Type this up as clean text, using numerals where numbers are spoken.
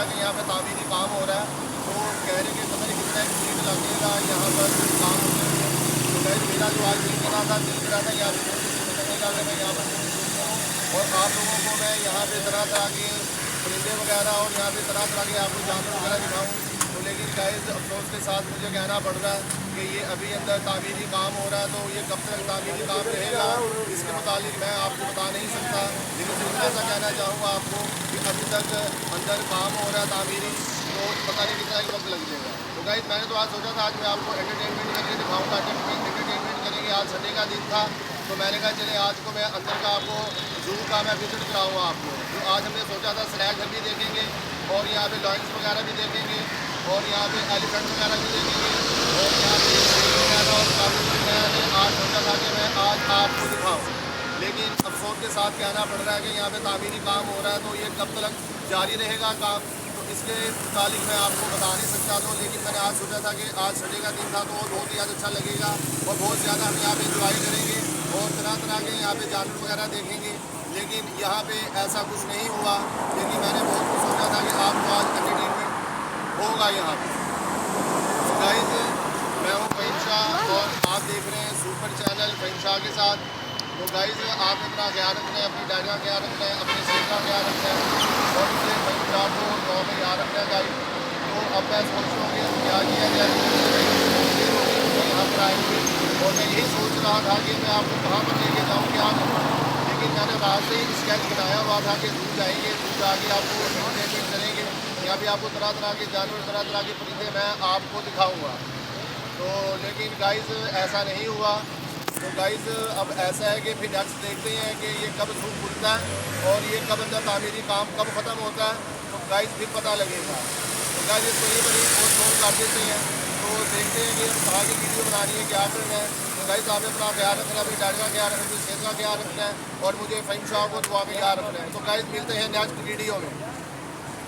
रहा है कि यहाँ पे तामीरी काम हो रहा है, तो कह रहे कि पता नहीं कितना एक लगेगा यहाँ पर काम होने में। तो गाइस मेरा जो आज दिल कर रहा था यहाँ पे लगेगा कि मैं यहाँ पर और आप लोगों को मैं यहाँ पे तरह तरह के परिंदे वगैरह और यहाँ पे तरह तरह के आपको जानवर वगैरह दिखाऊँ। तो लेकिन गाइस अफसोस के साथ मुझे कहना पड़ रहा है कि ये अभी अंदर तामीरी काम हो रहा है, तो ये कब तक तामीरी काम रहेगा इसके मुतालिक मैं आपको बता नहीं सकता। लेकिन सिर्फ ऐसा कहना चाहूँगा आपको कि अभी तक अंदर काम हो रहा है तामीरी, तो पता नहीं कितना ही वक्त लग जाएगा। तो गाइस मैंने तो आज सोचा था आज मैं आपको एंटरटेनमेंट करके दिखाऊँगा, एंटरटेनमेंट करेंगे। आज संडे का दिन था, तो मैंने कहा चले आज को मैं अंदर का आपको जू का मैं विजिट कराऊँगा आपको। तो आज हमने सोचा था स्नैक भी देखेंगे और यहाँ पे लॉयंस वगैरह भी देखेंगे और यहाँ पे एलिफेंट वगैरह भी देखेंगे और यहाँ पे वगैरह और काफ़ी कुछ मैंने आज सोचा था कि मैं आज आपको दिखाऊँ। लेकिन अफसोस के साथ कहना पड़ रहा है कि यहाँ पे तामीरी काम हो रहा है, तो ये कब तक जारी रहेगा काम, तो इसके मुतालिक मैं आपको बता नहीं सकता। तो लेकिन मैंने आज सोचा था कि आज संडे का दिन था, तो बहुत ही ज़्यादा अच्छा लगेगा और बहुत ज़्यादा हम यहाँ पे इंजॉय करेंगे और तरह तरह के यहाँ पे जानवर वगैरह देखेंगे। लेकिन यहाँ पे ऐसा कुछ नहीं हुआ, लेकिन मैंने बहुत कुछ सोचा था कि आपको आज एंटरटेनमेंट होगा यहाँ पे। तो गाइस मैं हूँ फ़हीम शाह और आप देख रहे हैं सुपर चैनल फ़हीम शाह के साथ। तो गाइस आप अपना ख्याल रखना है, अपनी डायरी का ख्याल रखना है, अपने सेहत का ख्याल रखना है और इसलिए फ़हीम शाह को गाँव में याद रखना है गाइस। तो अब मैं सोच रहा हूँ कि क्या किया जाए, यहाँ पर आएंगे और मैं यही सोच रहा था कि मैं आपको कहाँ पर लेके जाऊँ, क्या करूँ। लेकिन मैंने रात से ही स्केच बनाया हुआ था कि दूर जाएंगे, दूर जाके आपको एंटरटेनमेंट करेंगे, यहाँ भी आपको तरह तरह के जानवर तरह तरह के परिंदे मैं आपको दिखाऊंगा। तो लेकिन गाइस ऐसा नहीं हुआ। तो गाइस अब ऐसा है कि फिर नेक्स्ट देखते हैं कि ये कब सूख खुलता है और ये कब अंदर तामीरी काम कब ख़त्म होता है, तो गाइस फिर पता लगेगा। तो गाइस इस बड़ी बड़ी फोन फोन कर देते हैं, तो देखते हैं कि हम आगे वीडियो बनानी है क्या करना है। तो गाइस आपने अपना ख्याल रखना है, अपनी डायरी का ख्याल रखना है, अपनी सेहत का ख्याल रखना है और मुझे फ़हीम शाह को दुआ में याद रखना है। तो गाइस मिलते हैं नेक्स्ट वीडियो में।